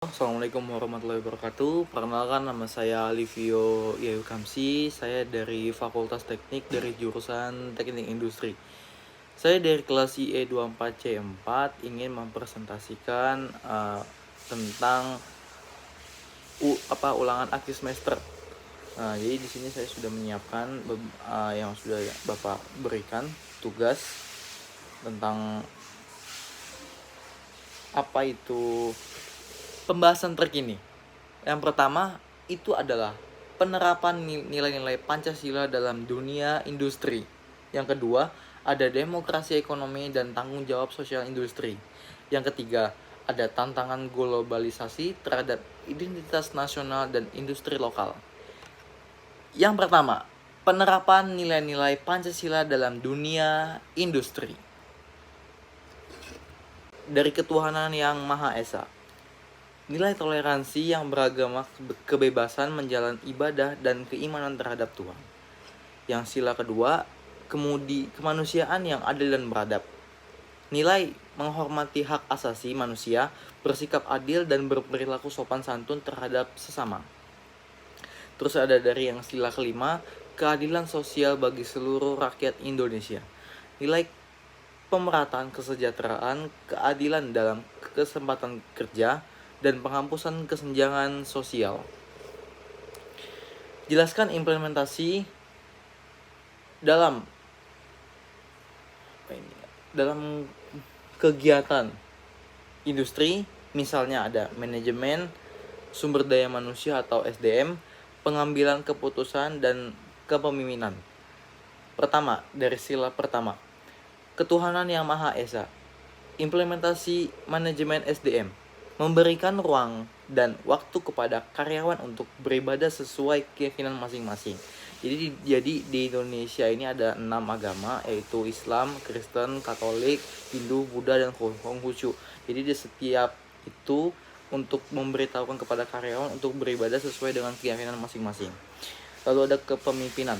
Assalamualaikum warahmatullahi wabarakatuh. Perkenalkan, nama saya Alivio Yayu Kamsi. Saya dari Fakultas Teknik dari jurusan Teknik Industri. Saya dari kelas IE24C4 ingin mempresentasikan tentang ulangan akhir semester. Jadi di sini saya sudah menyiapkan yang sudah Bapak berikan tugas tentang apa itu pembahasan terkini. Yang pertama itu adalah penerapan nilai-nilai Pancasila dalam dunia industri. Yang kedua, ada demokrasi ekonomi dan tanggung jawab sosial industri. Yang ketiga, ada tantangan globalisasi terhadap identitas nasional dan industri lokal. Yang pertama, penerapan nilai-nilai Pancasila dalam dunia industri. Dari ketuhanan yang Maha Esa. Nilai toleransi yang beragama, kebebasan menjalani ibadah dan keimanan terhadap Tuhan. Yang sila kedua, kemanusiaan yang adil dan beradab. Nilai menghormati hak asasi manusia, bersikap adil dan berperilaku sopan santun terhadap sesama. Terus ada dari yang sila kelima, keadilan sosial bagi seluruh rakyat Indonesia. Nilai pemerataan kesejahteraan, keadilan dalam kesempatan kerja, dan penghapusan kesenjangan sosial. Jelaskan implementasi dalam kegiatan industri, misalnya ada manajemen, sumber daya manusia atau SDM, pengambilan keputusan dan kepemimpinan. Pertama, dari sila pertama, ketuhanan yang Maha Esa. Implementasi manajemen SDM, memberikan ruang dan waktu kepada karyawan untuk beribadah sesuai keyakinan masing-masing. Jadi di Indonesia ini ada 6 agama, yaitu Islam, Kristen, Katolik, Hindu, Buddha, dan Konghucu. Jadi di setiap itu untuk memberitahukan kepada karyawan untuk beribadah sesuai dengan keyakinan masing-masing. Lalu ada kepemimpinan.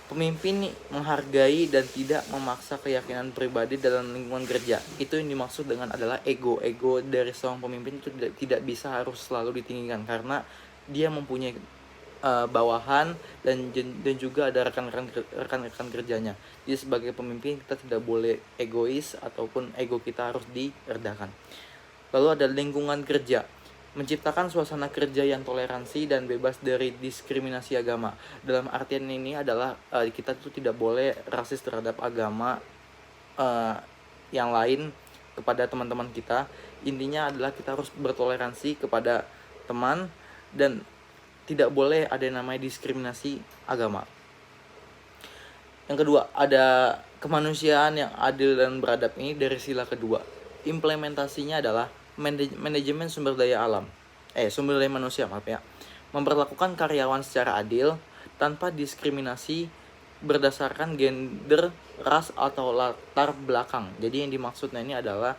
Pemimpin menghargai dan tidak memaksa keyakinan pribadi dalam lingkungan kerja. Itu yang dimaksud dengan adalah ego. Ego dari seorang pemimpin itu tidak bisa harus selalu ditinggikan, karena dia mempunyai bawahan dan juga ada rekan-rekan kerjanya. Jadi sebagai pemimpin kita tidak boleh egois ataupun ego kita harus diredakan. Lalu ada lingkungan kerja, menciptakan suasana kerja yang toleransi dan bebas dari diskriminasi agama. Dalam artian ini adalah kita tuh tidak boleh rasis terhadap agama yang lain kepada teman-teman kita. Intinya adalah kita harus bertoleransi kepada teman dan tidak boleh ada yang namanya diskriminasi agama. Yang kedua, ada kemanusiaan yang adil dan beradab. Ini dari sila kedua. Implementasinya adalah manajemen sumber daya manusia, memperlakukan karyawan secara adil tanpa diskriminasi berdasarkan gender, ras atau latar belakang. Jadi yang dimaksudnya ini adalah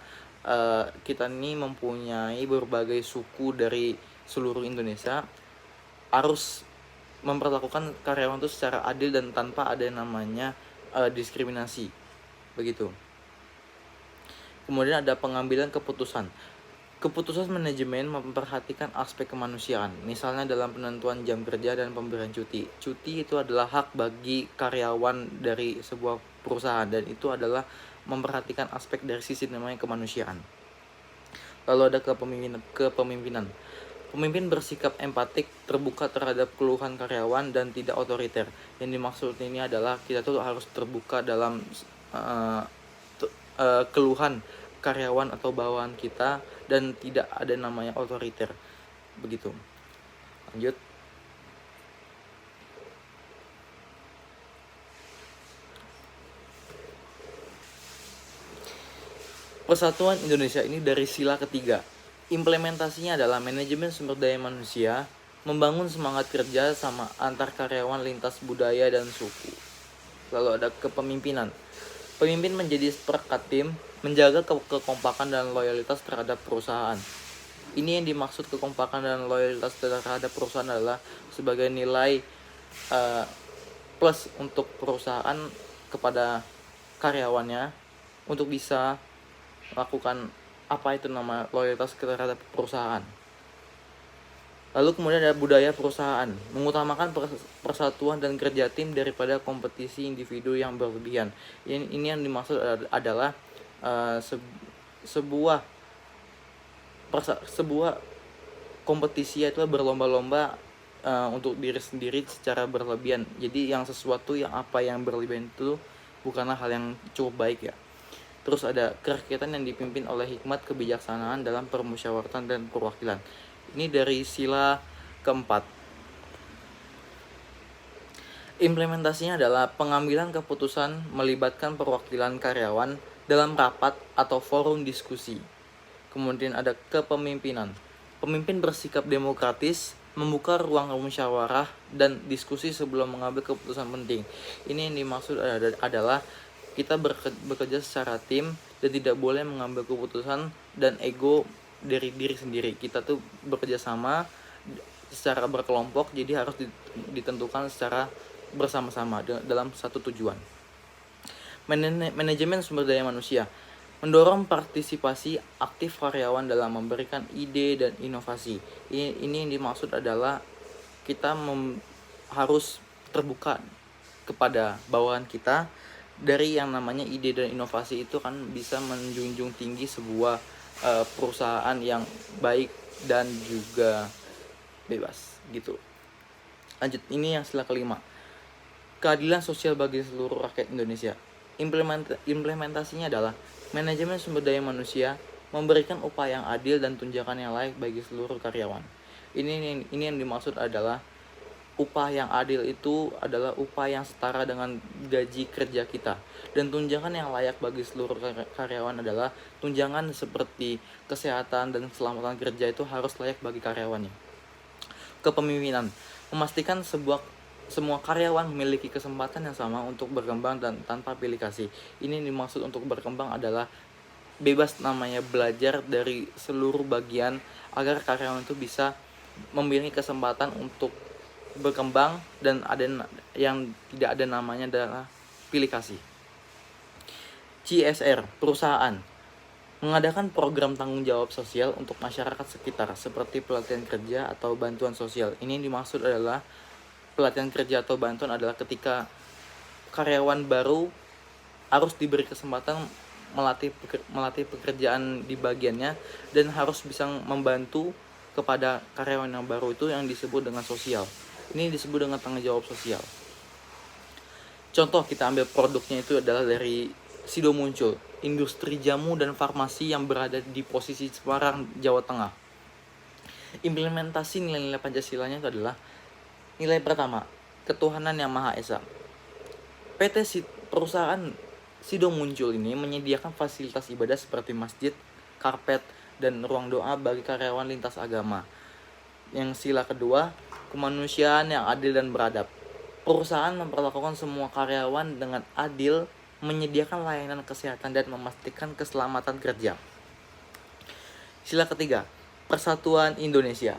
kita ini mempunyai berbagai suku dari seluruh Indonesia, harus memperlakukan karyawan itu secara adil dan tanpa ada yang namanya diskriminasi, begitu. Kemudian ada pengambilan keputusan. Keputusan manajemen memperhatikan aspek kemanusiaan, misalnya dalam penentuan jam kerja dan pemberian cuti. Cuti itu adalah hak bagi karyawan dari sebuah perusahaan, dan itu adalah memperhatikan aspek dari sisi namanya kemanusiaan. Lalu ada kepemimpinan. Pemimpin bersikap empatik, terbuka terhadap keluhan karyawan dan tidak otoriter. Yang dimaksud ini adalah kita tuh harus terbuka dalam keluhan karyawan atau bawahan kita dan tidak ada namanya otoriter. Begitu. Lanjut. Persatuan Indonesia ini dari sila ketiga. Implementasinya adalah manajemen sumber daya manusia, membangun semangat kerja sama antar karyawan lintas budaya dan suku. Lalu ada kepemimpinan. Pemimpin menjadi seperangkat tim, menjaga kekompakan dan loyalitas terhadap perusahaan. Ini yang dimaksud kekompakan dan loyalitas terhadap perusahaan adalah sebagai nilai plus untuk perusahaan kepada karyawannya untuk bisa melakukan apa itu nama loyalitas terhadap perusahaan. Lalu kemudian ada budaya perusahaan, mengutamakan persatuan dan kerja tim daripada kompetisi individu yang berlebihan. Ini yang dimaksud adalah sebuah sebuah kompetisi itu berlomba-lomba untuk diri sendiri secara berlebihan. Jadi yang sesuatu yang berlebihan itu bukanlah hal yang cukup baik ya. Terus ada kerakyatan yang dipimpin oleh hikmat kebijaksanaan dalam permusyawaratan dan perwakilan. Ini dari sila keempat. Implementasinya adalah pengambilan keputusan melibatkan perwakilan karyawan dalam rapat atau forum diskusi. Kemudian ada kepemimpinan. Pemimpin bersikap demokratis, membuka ruang musyawarah dan diskusi sebelum mengambil keputusan penting. Ini yang dimaksud adalah kita bekerja secara tim dan tidak boleh mengambil keputusan dan ego dari diri sendiri. Kita tuh bekerja sama secara berkelompok, jadi harus ditentukan secara bersama-sama dalam satu tujuan. Manajemen sumber daya manusia mendorong partisipasi aktif karyawan dalam memberikan ide dan inovasi. Ini yang dimaksud adalah kita harus terbuka kepada bawahan kita. Dari yang namanya ide dan inovasi itu kan bisa menjunjung tinggi sebuah perusahaan yang baik dan juga bebas gitu. Lanjut, ini yang sila kelima. Keadilan sosial bagi seluruh rakyat Indonesia. Implementasinya adalah manajemen sumber daya manusia memberikan upah yang adil dan tunjangan yang layak bagi seluruh karyawan. Ini yang dimaksud adalah upah yang adil itu adalah upah yang setara dengan gaji kerja kita. Dan tunjangan yang layak bagi seluruh karyawan adalah tunjangan seperti kesehatan dan keselamatan kerja itu harus layak bagi karyawannya. Kepemimpinan, memastikan semua karyawan memiliki kesempatan yang sama untuk berkembang dan tanpa pilih kasih. Ini yang dimaksud untuk berkembang adalah bebas namanya belajar dari seluruh bagian agar karyawan itu bisa memiliki kesempatan untuk berkembang dan ada yang tidak ada namanya adalah pilih kasih. CSR, perusahaan mengadakan program tanggung jawab sosial untuk masyarakat sekitar seperti pelatihan kerja atau bantuan sosial. Ini yang dimaksud adalah pelatihan kerja atau bantuan adalah ketika karyawan baru harus diberi kesempatan melatih pekerjaan di bagiannya dan harus bisa membantu kepada karyawan yang baru itu yang disebut dengan sosial. Ini disebut dengan tanggung jawab sosial. Contoh kita ambil produknya itu adalah dari Sido Muncul, industri jamu dan farmasi yang berada di posisi Semarang, Jawa Tengah. Implementasi nilai-nilai Pancasilanya itu adalah nilai pertama, ketuhanan yang Maha Esa. Perusahaan Sido Muncul ini menyediakan fasilitas ibadah seperti masjid, karpet, dan ruang doa bagi karyawan lintas agama. Yang sila kedua, kemanusiaan yang adil dan beradab. Perusahaan memperlakukan semua karyawan dengan adil, menyediakan layanan kesehatan dan memastikan keselamatan kerja. Sila ketiga, persatuan Indonesia.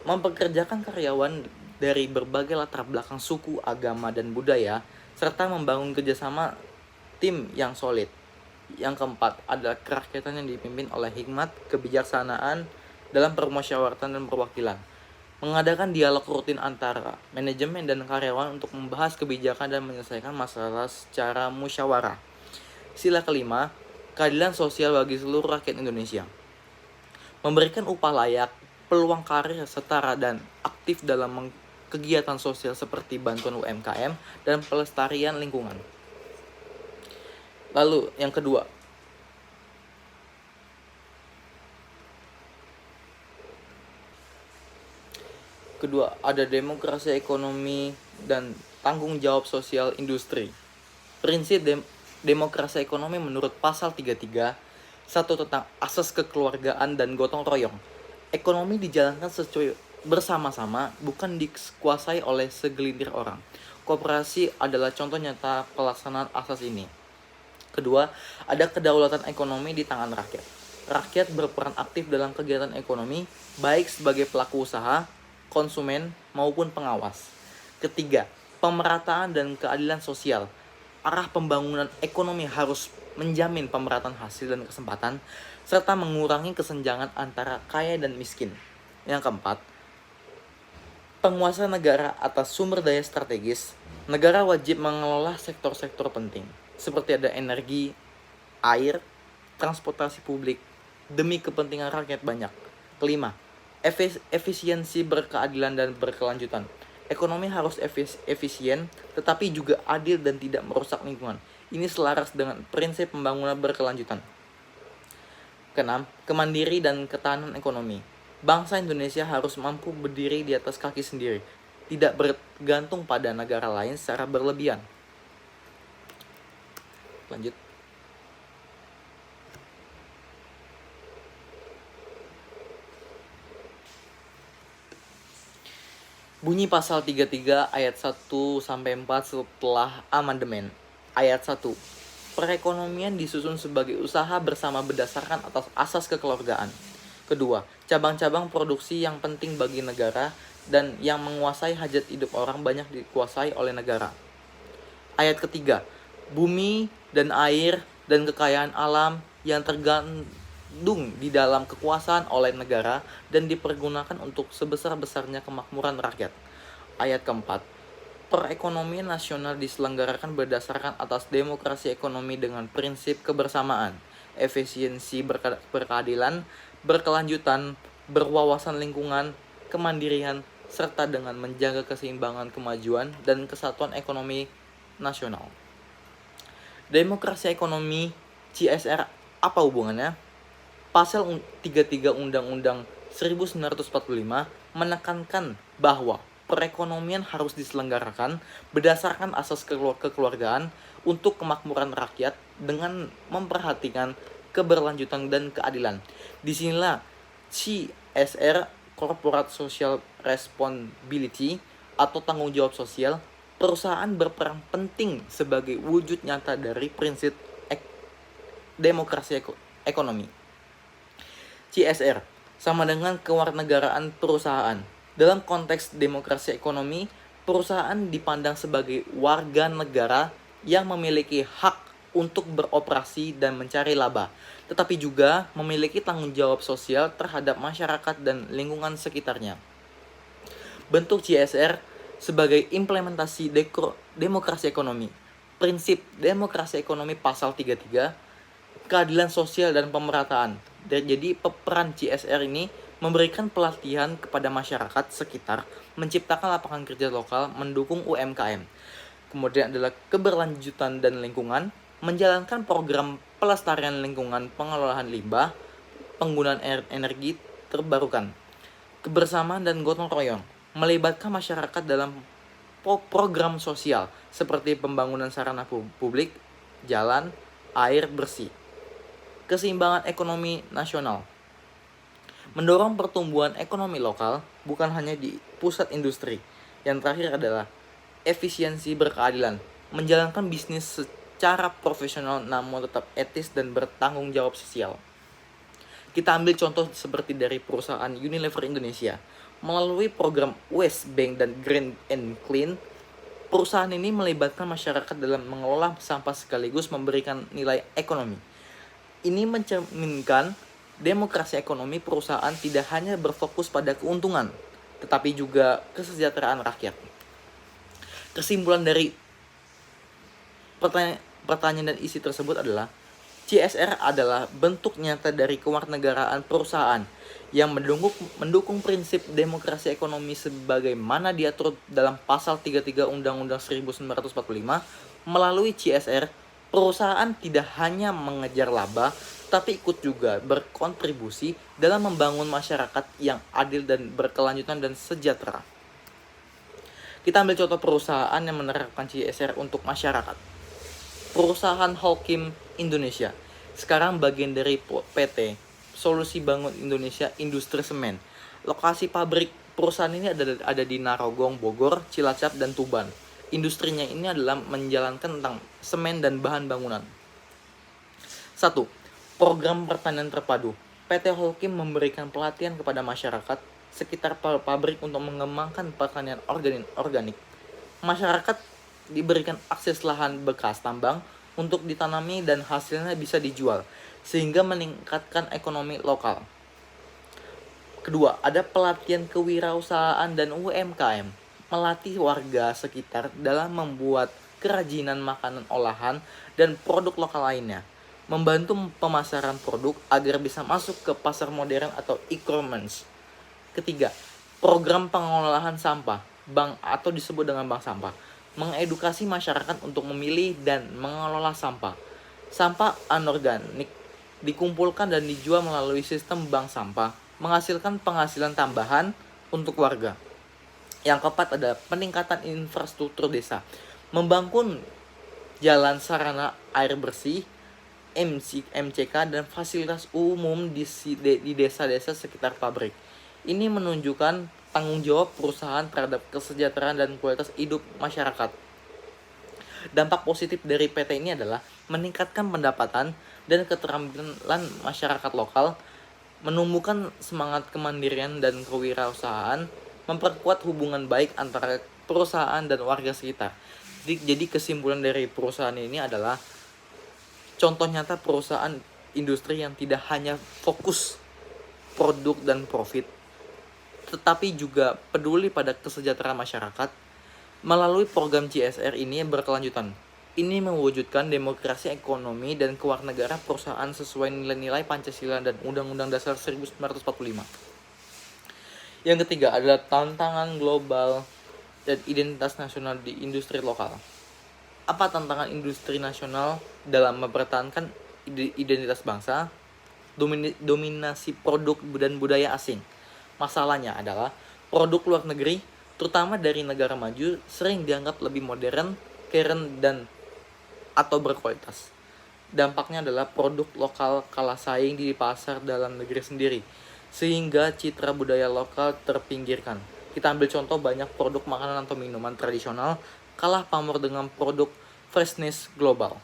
Mempekerjakan karyawan dari berbagai latar belakang suku, agama, dan budaya, serta membangun kerjasama tim yang solid. Yang keempat adalah kerakyatan yang dipimpin oleh hikmat, kebijaksanaan dalam permusyawaratan dan perwakilan. Mengadakan dialog rutin antara manajemen dan karyawan untuk membahas kebijakan dan menyelesaikan masalah secara musyawarah. Sila kelima, keadilan sosial bagi seluruh rakyat Indonesia. Memberikan upah layak, peluang karir setara dan aktif dalam kegiatan sosial seperti bantuan UMKM dan pelestarian lingkungan. Lalu yang kedua, ada demokrasi ekonomi dan tanggung jawab sosial industri. Prinsip demokrasi ekonomi menurut pasal 33, satu tentang asas kekeluargaan dan gotong royong. Ekonomi dijalankan sesuai bersama-sama, bukan dikuasai oleh segelintir orang. Koperasi adalah contoh nyata pelaksanaan asas ini. Kedua, ada kedaulatan ekonomi di tangan rakyat. Rakyat berperan aktif dalam kegiatan ekonomi, baik sebagai pelaku usaha, konsumen, maupun pengawas. Ketiga, pemerataan dan keadilan sosial. Arah pembangunan ekonomi harus menjamin pemerataan hasil dan kesempatan, serta mengurangi kesenjangan antara kaya dan miskin. Yang keempat, penguasa negara atas sumber daya strategis. Negara wajib mengelola sektor-sektor penting, seperti ada energi, air, transportasi publik, demi kepentingan rakyat banyak. Kelima, efisiensi berkeadilan dan berkelanjutan. Ekonomi harus efisien, tetapi juga adil dan tidak merusak lingkungan. Ini selaras dengan prinsip pembangunan berkelanjutan. Keenam, kemandiri dan ketahanan ekonomi. Bangsa Indonesia harus mampu berdiri di atas kaki sendiri, tidak bergantung pada negara lain secara berlebihan. Lanjut. Bunyi pasal 33 ayat 1 sampai 4 setelah amandemen. Ayat 1. Perekonomian disusun sebagai usaha bersama berdasarkan atas asas kekeluargaan. Kedua, cabang-cabang produksi yang penting bagi negara dan yang menguasai hajat hidup orang banyak dikuasai oleh negara. Ayat ketiga, bumi dan air dan kekayaan alam yang tergandung di dalam kekuasaan oleh negara dan dipergunakan untuk sebesar-besarnya kemakmuran rakyat. Ayat keempat, perekonomian nasional diselenggarakan berdasarkan atas demokrasi ekonomi dengan prinsip kebersamaan, efisiensi berkeadilan, berkelanjutan, berwawasan lingkungan, kemandirian, serta dengan menjaga keseimbangan kemajuan dan kesatuan ekonomi nasional. Demokrasi ekonomi CSR apa hubungannya? Pasal 33 Undang-Undang 1945 menekankan bahwa perekonomian harus diselenggarakan berdasarkan asas kekeluargaan untuk kemakmuran rakyat dengan memperhatikan keberlanjutan dan keadilan. Disinilah CSR, Corporate Social Responsibility, atau tanggung jawab sosial, perusahaan berperan penting sebagai wujud nyata dari prinsip demokrasi ekonomi. CSR sama dengan kewarganegaraan perusahaan. Dalam konteks demokrasi ekonomi, perusahaan dipandang sebagai warga negara yang memiliki hak untuk beroperasi dan mencari laba, tetapi juga memiliki tanggung jawab sosial terhadap masyarakat dan lingkungan sekitarnya. Bentuk CSR sebagai implementasi demokrasi ekonomi. Prinsip demokrasi ekonomi pasal 33, keadilan sosial dan pemerataan. Jadi peran CSR ini memberikan pelatihan kepada masyarakat sekitar, menciptakan lapangan kerja lokal, mendukung UMKM. Kemudian adalah keberlanjutan dan lingkungan, menjalankan program pelestarian lingkungan, pengelolaan limbah, penggunaan energi terbarukan. Kebersamaan dan gotong royong, melibatkan masyarakat dalam program sosial seperti pembangunan sarana publik, jalan, air bersih. Keseimbangan ekonomi nasional, mendorong pertumbuhan ekonomi lokal bukan hanya di pusat industri. Yang terakhir adalah efisiensi berkeadilan, menjalankan bisnis secara profesional namun tetap etis dan bertanggung jawab sosial. Kita ambil contoh seperti dari perusahaan Unilever Indonesia. Melalui program Waste Bank dan Green and Clean, perusahaan ini melibatkan masyarakat dalam mengelola sampah sekaligus memberikan nilai ekonomi. Ini mencerminkan demokrasi ekonomi perusahaan tidak hanya berfokus pada keuntungan, tetapi juga kesejahteraan rakyat. Kesimpulan dari pertanyaan dan isi tersebut adalah CSR adalah bentuk nyata dari kewarganegaraan perusahaan yang mendukung prinsip demokrasi ekonomi sebagaimana diatur dalam pasal 33 Undang-Undang 1945. Melalui CSR, perusahaan tidak hanya mengejar laba, tapi ikut juga berkontribusi dalam membangun masyarakat yang adil dan berkelanjutan dan sejahtera. Kita ambil contoh perusahaan yang menerapkan CSR untuk masyarakat. Perusahaan Holcim Indonesia, sekarang bagian dari PT Solusi Bangun Indonesia Industri Semen. Lokasi pabrik perusahaan ini ada di Narogong, Bogor, Cilacap, dan Tuban. Industrinya ini adalah menjalankan tentang semen dan bahan bangunan. 1. Program pertanian terpadu. PT Holcim memberikan pelatihan kepada masyarakat sekitar pabrik untuk mengembangkan pertanian organik. Masyarakat diberikan akses lahan bekas tambang untuk ditanami dan hasilnya bisa dijual, sehingga meningkatkan ekonomi lokal. Kedua, ada pelatihan kewirausahaan dan UMKM, melatih warga sekitar dalam membuat kerajinan makanan olahan dan produk lokal lainnya, membantu pemasaran produk agar bisa masuk ke pasar modern atau e-commerce. Ketiga, program pengelolaan sampah, bank atau disebut dengan bank sampah, mengedukasi masyarakat untuk memilih dan mengelola sampah. Sampah anorganik dikumpulkan dan dijual melalui sistem bank sampah, menghasilkan penghasilan tambahan untuk warga. Yang keempat ada peningkatan infrastruktur desa, membangun jalan sarana air bersih, MCK dan fasilitas umum di desa-desa sekitar pabrik. Ini menunjukkan tanggung jawab perusahaan terhadap kesejahteraan dan kualitas hidup masyarakat. Dampak positif dari PT ini adalah meningkatkan pendapatan dan keterampilan masyarakat lokal, menumbuhkan semangat kemandirian dan kewirausahaan, memperkuat hubungan baik antara perusahaan dan warga sekitar. Jadi kesimpulan dari perusahaan ini adalah contoh nyata perusahaan industri yang tidak hanya fokus produk dan profit, tetapi juga peduli pada kesejahteraan masyarakat. Melalui program CSR ini yang berkelanjutan, ini mewujudkan demokrasi ekonomi dan kewarganegaraan perusahaan sesuai nilai-nilai Pancasila dan Undang-Undang Dasar 1945. Yang ketiga adalah tantangan global dan identitas nasional di industri lokal. Apa tantangan industri nasional dalam mempertahankan identitas bangsa? Dominasi produk dan budaya asing. Masalahnya adalah produk luar negeri, terutama dari negara maju, sering dianggap lebih modern, keren, dan atau berkualitas. Dampaknya adalah produk lokal kalah saing di pasar dalam negeri sendiri, sehingga citra budaya lokal terpinggirkan. Kita ambil contoh banyak produk makanan atau minuman tradisional kalah pamor dengan produk freshness global.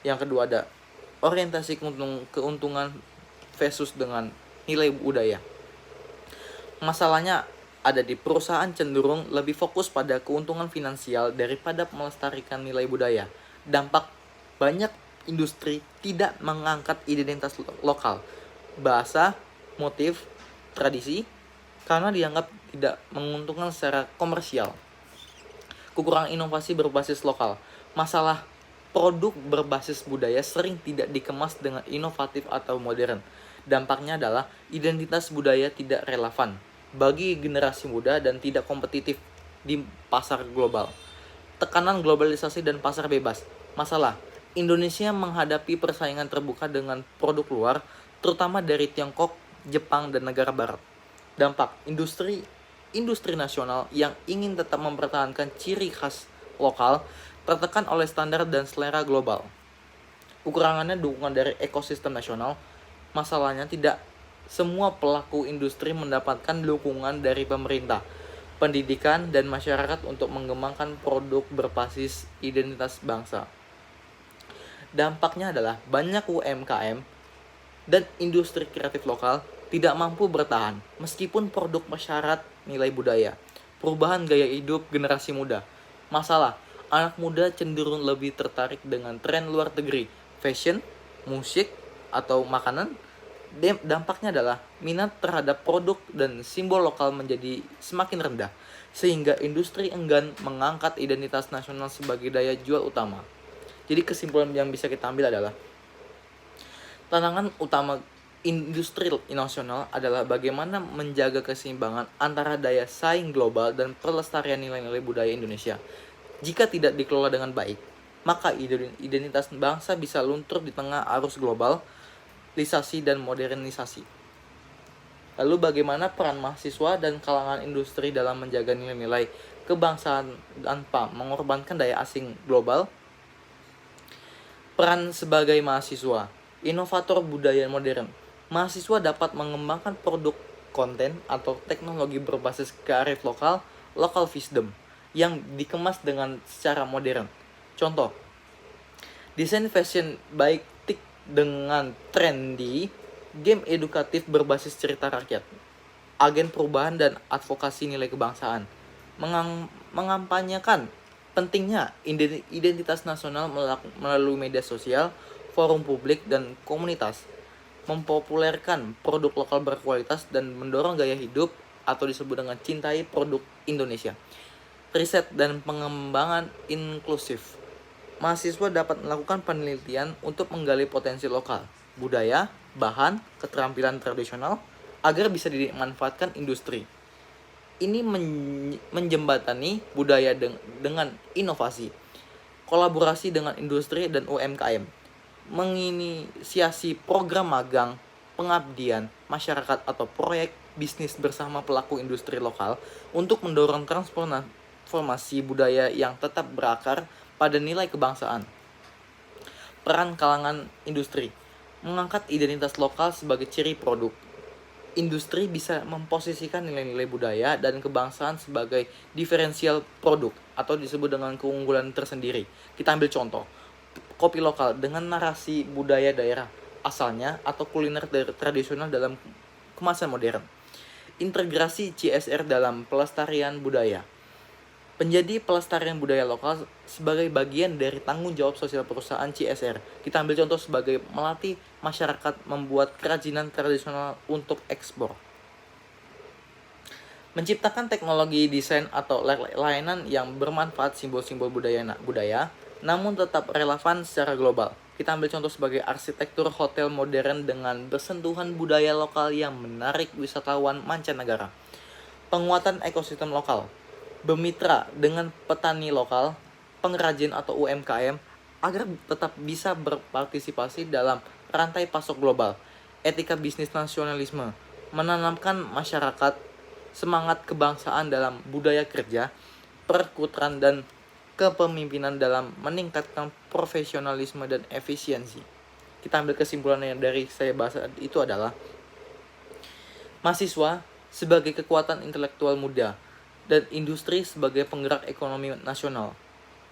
Yang kedua ada orientasi keuntungan versus dengan nilai budaya. Masalahnya ada di perusahaan cenderung lebih fokus pada keuntungan finansial daripada melestarikan nilai budaya. Dampak banyak industri tidak mengangkat identitas lokal, bahasa, motif, tradisi, karena dianggap tidak menguntungkan secara komersial. Kekurangan inovasi berbasis lokal. Masalah produk berbasis budaya sering tidak dikemas dengan inovatif atau modern. Dampaknya adalah identitas budaya tidak relevan bagi generasi muda dan tidak kompetitif di pasar global. Tekanan globalisasi dan pasar bebas. Masalah, Indonesia menghadapi persaingan terbuka dengan produk luar, terutama dari Tiongkok, Jepang, dan negara barat. Dampak, industri nasional yang ingin tetap mempertahankan ciri khas lokal tertekan oleh standar dan selera global. Kekurangannya dukungan dari ekosistem nasional. Masalahnya tidak semua pelaku industri mendapatkan dukungan dari pemerintah, pendidikan, dan masyarakat untuk mengembangkan produk berbasis identitas bangsa. Dampaknya adalah banyak UMKM dan industri kreatif lokal tidak mampu bertahan meskipun produk syarat nilai budaya. Perubahan gaya hidup generasi muda. Masalah, anak muda cenderung lebih tertarik dengan tren luar negeri, fashion, musik, atau makanan. Dampaknya adalah minat terhadap produk dan simbol lokal menjadi semakin rendah, sehingga industri enggan mengangkat identitas nasional sebagai daya jual utama. Jadi kesimpulan yang bisa kita ambil adalah tantangan utama industri nasional adalah bagaimana menjaga keseimbangan antara daya saing global dan pelestarian nilai-nilai budaya Indonesia. Jika tidak dikelola dengan baik, maka identitas bangsa bisa luntur di tengah arus globalisasi dan modernisasi. Lalu bagaimana peran mahasiswa dan kalangan industri dalam menjaga nilai-nilai kebangsaan tanpa mengorbankan daya asing global? Peran sebagai mahasiswa, inovator budaya modern. Mahasiswa dapat mengembangkan produk konten atau teknologi berbasis kearif lokal, local wisdom, yang dikemas dengan secara modern. Contoh, desain fashion baik dengan trendy, game edukatif berbasis cerita rakyat, agen perubahan dan advokasi nilai kebangsaan, mengampanyekan pentingnya identitas nasional melalui media sosial, forum publik, dan komunitas, mempopulerkan produk lokal berkualitas dan mendorong gaya hidup atau disebut dengan cintai produk Indonesia. Riset dan pengembangan inklusif. Mahasiswa dapat melakukan penelitian untuk menggali potensi lokal, budaya, bahan, keterampilan tradisional agar bisa dimanfaatkan industri. Ini menjembatani budaya dengan inovasi, kolaborasi dengan industri dan UMKM, menginisiasi program magang, pengabdian, masyarakat atau proyek bisnis bersama pelaku industri lokal untuk mendorong transformasi budaya yang tetap berakar pada nilai kebangsaan. Peran kalangan industri, mengangkat identitas lokal sebagai ciri produk. Industri bisa memposisikan nilai-nilai budaya dan kebangsaan sebagai diferensial produk atau disebut dengan keunggulan tersendiri. Kita ambil contoh, kopi lokal dengan narasi budaya daerah asalnya atau kuliner tradisional dalam kemasan modern. Integrasi CSR dalam pelestarian budaya. Menjadi pelestarian budaya lokal sebagai bagian dari tanggung jawab sosial perusahaan CSR. Kita ambil contoh sebagai melatih masyarakat membuat kerajinan tradisional untuk ekspor. Menciptakan teknologi desain atau layanan yang bermanfaat simbol-simbol budaya, namun tetap relevan secara global. Kita ambil contoh sebagai arsitektur hotel modern dengan bersentuhan budaya lokal yang menarik wisatawan mancanegara. Penguatan ekosistem lokal. Bermitra dengan petani lokal, pengrajin atau UMKM agar tetap bisa berpartisipasi dalam rantai pasok global. Etika bisnis nasionalisme, menanamkan masyarakat semangat kebangsaan dalam budaya kerja, perkuteran dan kepemimpinan dalam meningkatkan profesionalisme dan efisiensi. Kita ambil kesimpulan yang dari saya bahas itu adalah mahasiswa sebagai kekuatan intelektual muda dan industri sebagai penggerak ekonomi nasional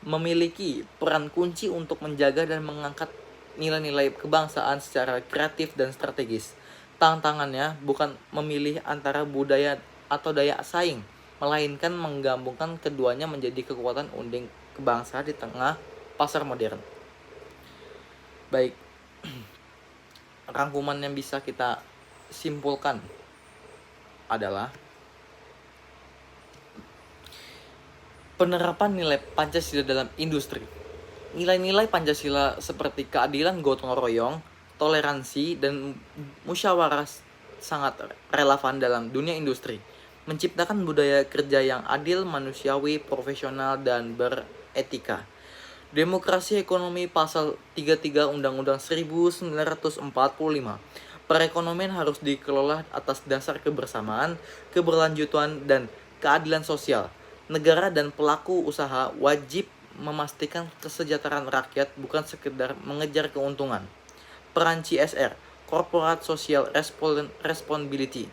memiliki peran kunci untuk menjaga dan mengangkat nilai-nilai kebangsaan secara kreatif dan strategis. Tantangannya bukan memilih antara budaya atau daya saing, melainkan menggabungkan keduanya menjadi kekuatan unding kebangsaan di tengah pasar modern. Baik, rangkuman yang bisa kita simpulkan adalah penerapan nilai Pancasila dalam industri. Nilai-nilai Pancasila seperti keadilan gotong royong, toleransi, dan musyawarah sangat relevan dalam dunia industri. Menciptakan budaya kerja yang adil, manusiawi, profesional, dan beretika. Demokrasi ekonomi pasal 33 Undang-Undang 1945. Perekonomian harus dikelola atas dasar kebersamaan, keberlanjutan, dan keadilan sosial. Negara dan pelaku usaha wajib memastikan kesejahteraan rakyat, bukan sekedar mengejar keuntungan. Peran CSR, Corporate Social Responsibility.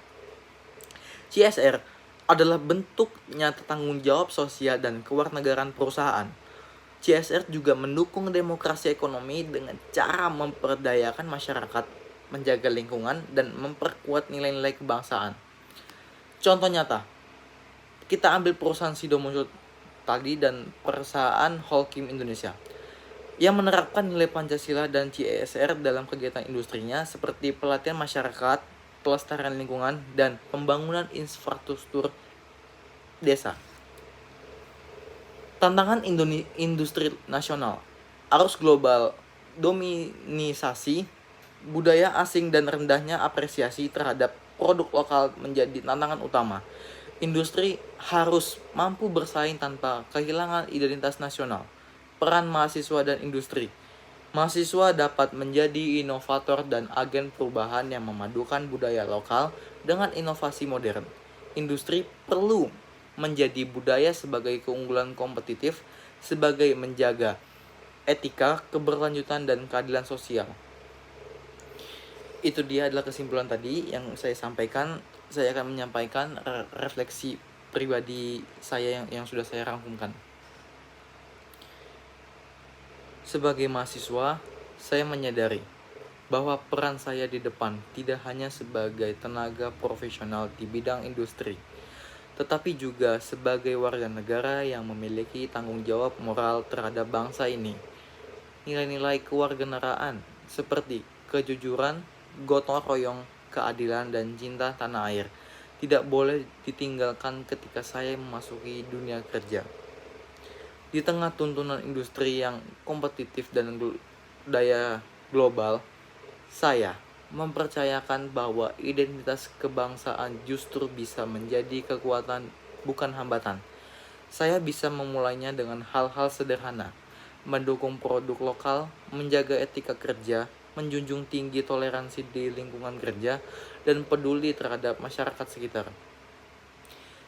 CSR adalah bentuk nyata tanggung jawab sosial dan kewarganegaraan perusahaan. CSR juga mendukung demokrasi ekonomi dengan cara memperdayakan masyarakat, menjaga lingkungan, dan memperkuat nilai-nilai kebangsaan. Contoh nyata, kita ambil perusahaan Sidomulyo tadi dan perusahaan Holcim Indonesia yang menerapkan nilai Pancasila dan CSR dalam kegiatan industrinya seperti pelatihan masyarakat, pelestarian lingkungan, dan pembangunan infrastruktur desa. Tantangan industri nasional, arus global, dominisasi budaya asing dan rendahnya apresiasi terhadap produk lokal menjadi tantangan utama. Industri harus mampu bersaing tanpa kehilangan identitas nasional. Peran mahasiswa dan industri. Mahasiswa dapat menjadi inovator dan agen perubahan yang memadukan budaya lokal dengan inovasi modern. Industri perlu menjadi budaya sebagai keunggulan kompetitif, sebagai menjaga etika, keberlanjutan, dan keadilan sosial. Itu dia adalah kesimpulan tadi yang saya sampaikan. Saya akan menyampaikan refleksi pribadi saya yang sudah saya rangkumkan. Sebagai mahasiswa, saya menyadari bahwa peran saya di depan tidak hanya sebagai tenaga profesional di bidang industri, tetapi juga sebagai warga negara yang memiliki tanggung jawab moral terhadap bangsa ini. Nilai-nilai kewarganegaraan seperti kejujuran, gotong royong, keadilan, dan cinta tanah air tidak boleh ditinggalkan ketika saya memasuki dunia kerja. Di tengah tuntunan industri yang kompetitif dan daya global, saya mempercayakan bahwa identitas kebangsaan justru bisa menjadi kekuatan, bukan hambatan. Saya bisa memulainya dengan hal-hal sederhana, mendukung produk lokal, menjaga etika kerja, menjunjung tinggi toleransi di lingkungan kerja, dan peduli terhadap masyarakat sekitar.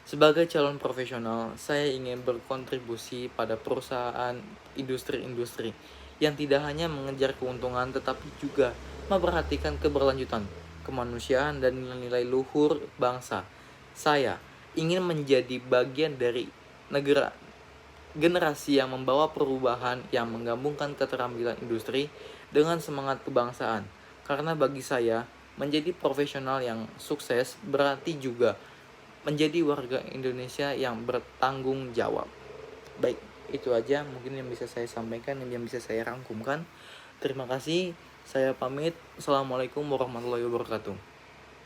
Sebagai calon profesional, saya ingin berkontribusi pada perusahaan industri-industri yang tidak hanya mengejar keuntungan tetapi juga memperhatikan keberlanjutan, kemanusiaan, dan nilai-nilai luhur bangsa. Saya ingin menjadi bagian dari negara generasi yang membawa perubahan yang menggabungkan keterampilan industri dengan semangat kebangsaan. Karena bagi saya, menjadi profesional yang sukses berarti juga menjadi warga Indonesia yang bertanggung jawab. Baik, itu aja mungkin yang bisa saya sampaikan, yang bisa saya rangkumkan. Terima kasih, saya pamit. Assalamualaikum warahmatullahi wabarakatuh.